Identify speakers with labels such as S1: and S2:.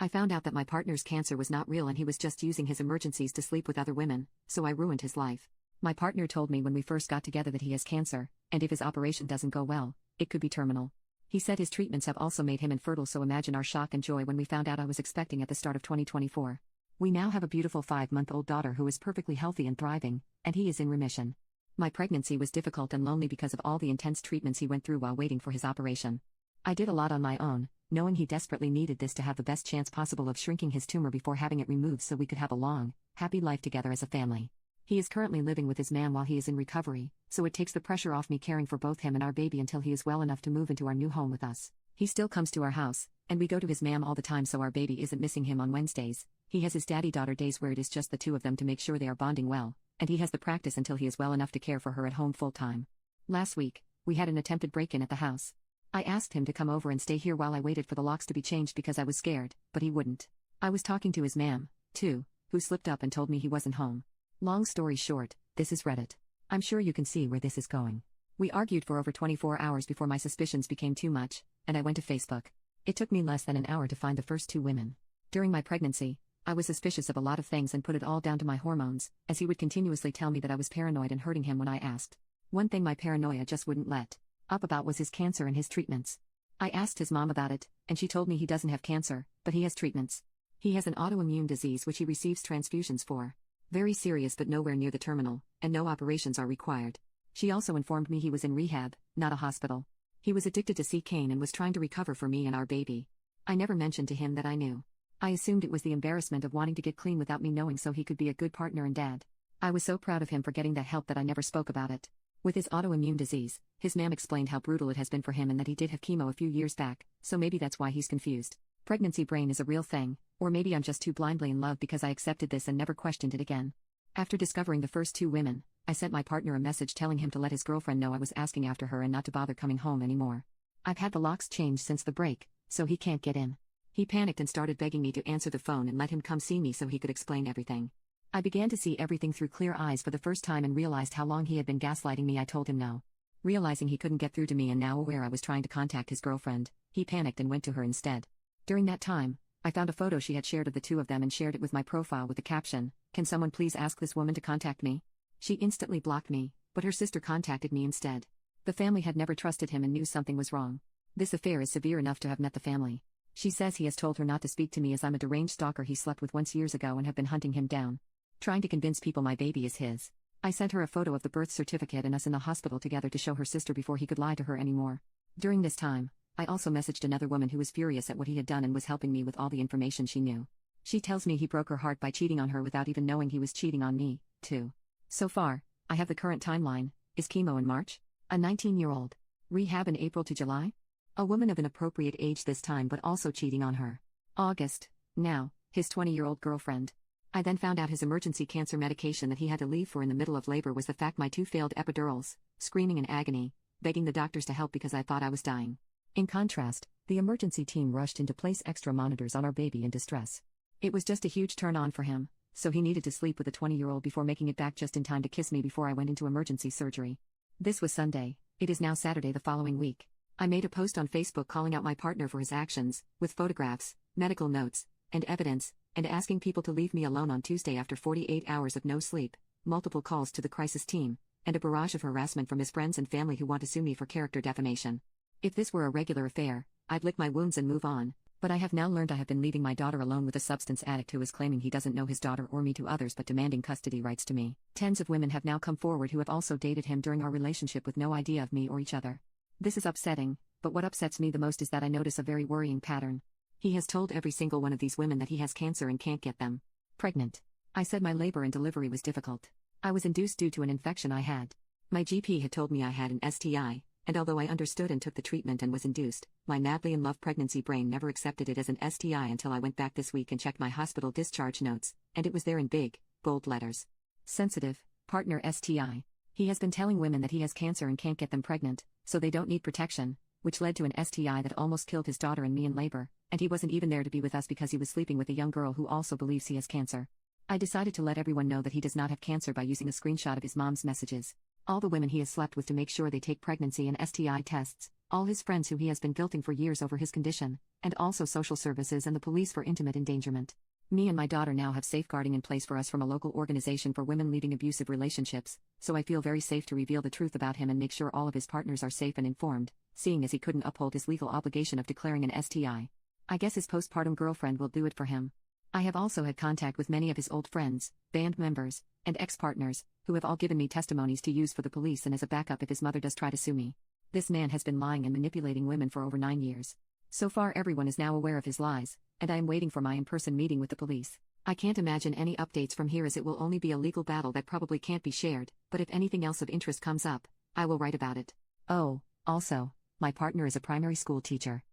S1: I found out that my partner's cancer was not real and he was just using his emergencies to sleep with other women, so I ruined his life. My partner told me when we first got together that he has cancer, and if his operation doesn't go well, it could be terminal. He said his treatments have also made him infertile, so imagine our shock and joy when we found out I was expecting at the start of 2024. We now have a beautiful 5-month-old daughter who is perfectly healthy and thriving, and he is in remission. My pregnancy was difficult and lonely because of all the intense treatments he went through while waiting for his operation. I did a lot on my own, knowing he desperately needed this to have the best chance possible of shrinking his tumor before having it removed so we could have a long, happy life together as a family. He is currently living with his mom while he is in recovery, so it takes the pressure off me caring for both him and our baby until he is well enough to move into our new home with us. He still comes to our house, and we go to his mom all the time so our baby isn't missing him on Wednesdays. He has his daddy-daughter days where it is just the two of them to make sure they are bonding well, and he has the practice until he is well enough to care for her at home full-time. Last week, we had an attempted break-in at the house. I asked him to come over and stay here while I waited for the locks to be changed because I was scared, but he wouldn't. I was talking to his mom, too, who slipped up and told me he wasn't home. Long story short, this is Reddit. I'm sure you can see where this is going. We argued for over 24 hours before my suspicions became too much, and I went to Facebook. It took me less than an hour to find the first 2 women. During my pregnancy, I was suspicious of a lot of things and put it all down to my hormones, as he would continuously tell me that I was paranoid and hurting him when I asked. One thing my paranoia just wouldn't let up about was his cancer and his treatments. I asked his mom about it, and she told me he doesn't have cancer, but he has treatments. He has an autoimmune disease which he receives transfusions for. Very serious but nowhere near the terminal, and no operations are required. She also informed me he was in rehab, not a hospital. He was addicted to cocaine and was trying to recover for me and our baby. I never mentioned to him that I knew. I assumed it was the embarrassment of wanting to get clean without me knowing so he could be a good partner and dad. I was so proud of him for getting that help that I never spoke about it. With his autoimmune disease, his mom explained how brutal it has been for him and that he did have chemo a few years back, so maybe that's why he's confused. Pregnancy brain is a real thing, or maybe I'm just too blindly in love because I accepted this and never questioned it again. After discovering the first 2 women, I sent my partner a message telling him to let his girlfriend know I was asking after her and not to bother coming home anymore. I've had the locks changed since the break, so he can't get in. He panicked and started begging me to answer the phone and let him come see me so he could explain everything. I began to see everything through clear eyes for the first time and realized how long he had been gaslighting me. I told him no. Realizing he couldn't get through to me and now aware I was trying to contact his girlfriend, he panicked and went to her instead. During that time, I found a photo she had shared of the 2 of them and shared it with my profile with the caption, "Can someone please ask this woman to contact me?" She instantly blocked me, but her sister contacted me instead. The family had never trusted him and knew something was wrong. This affair is severe enough to have met the family. She says he has told her not to speak to me as I'm a deranged stalker he slept with once years ago and have been hunting him down. Trying to convince people my baby is his. I sent her a photo of the birth certificate and us in the hospital together to show her sister before he could lie to her anymore. During this time, I also messaged another woman who was furious at what he had done and was helping me with all the information she knew. She tells me he broke her heart by cheating on her without even knowing he was cheating on me, too. So far, I have the current timeline. Is chemo in March? A 19-year-old. Rehab in April to July? A woman of an appropriate age this time but also cheating on her. August. Now, his 20-year-old girlfriend. I then found out his emergency cancer medication that he had to leave for in the middle of labor was the fact my 2 failed epidurals, screaming in agony, begging the doctors to help because I thought I was dying. In contrast, the emergency team rushed in to place extra monitors on our baby in distress. It was just a huge turn-on for him, so he needed to sleep with a 20-year-old before making it back just in time to kiss me before I went into emergency surgery. This was Sunday. It is now Saturday the following week. I made a post on Facebook calling out my partner for his actions, with photographs, medical notes, and evidence, and asking people to leave me alone on Tuesday after 48 hours of no sleep, multiple calls to the crisis team, and a barrage of harassment from his friends and family who want to sue me for character defamation. If this were a regular affair, I'd lick my wounds and move on, but I have now learned I have been leaving my daughter alone with a substance addict who is claiming he doesn't know his daughter or me to others but demanding custody rights to me. Tens of women have now come forward who have also dated him during our relationship with no idea of me or each other. This is upsetting, but what upsets me the most is that I notice a very worrying pattern. He has told every single one of these women that he has cancer and can't get them pregnant. I said my labor and delivery was difficult. I was induced due to an infection I had. My GP had told me I had an STI, and although I understood and took the treatment and was induced, my madly in love pregnancy brain never accepted it as an STI until I went back this week and checked my hospital discharge notes, and it was there in big, bold letters. Sensitive, partner STI. He has been telling women that he has cancer and can't get them pregnant, so they don't need protection, which led to an STI that almost killed his daughter and me in labor, and he wasn't even there to be with us because he was sleeping with a young girl who also believes he has cancer. I decided to let everyone know that he does not have cancer by using a screenshot of his mom's messages. All the women he has slept with to make sure they take pregnancy and STI tests, all his friends who he has been guilting for years over his condition, and also social services and the police for intimate endangerment. Me and my daughter now have safeguarding in place for us from a local organization for women leaving abusive relationships, so I feel very safe to reveal the truth about him and make sure all of his partners are safe and informed, seeing as he couldn't uphold his legal obligation of declaring an STI. I guess his postpartum girlfriend will do it for him. I have also had contact with many of his old friends, band members, and ex-partners, who have all given me testimonies to use for the police and as a backup if his mother does try to sue me. This man has been lying and manipulating women for over 9 years. So far everyone is now aware of his lies, and I am waiting for my in-person meeting with the police. I can't imagine any updates from here as it will only be a legal battle that probably can't be shared, but if anything else of interest comes up, I will write about it. Oh, also, my partner is a primary school teacher.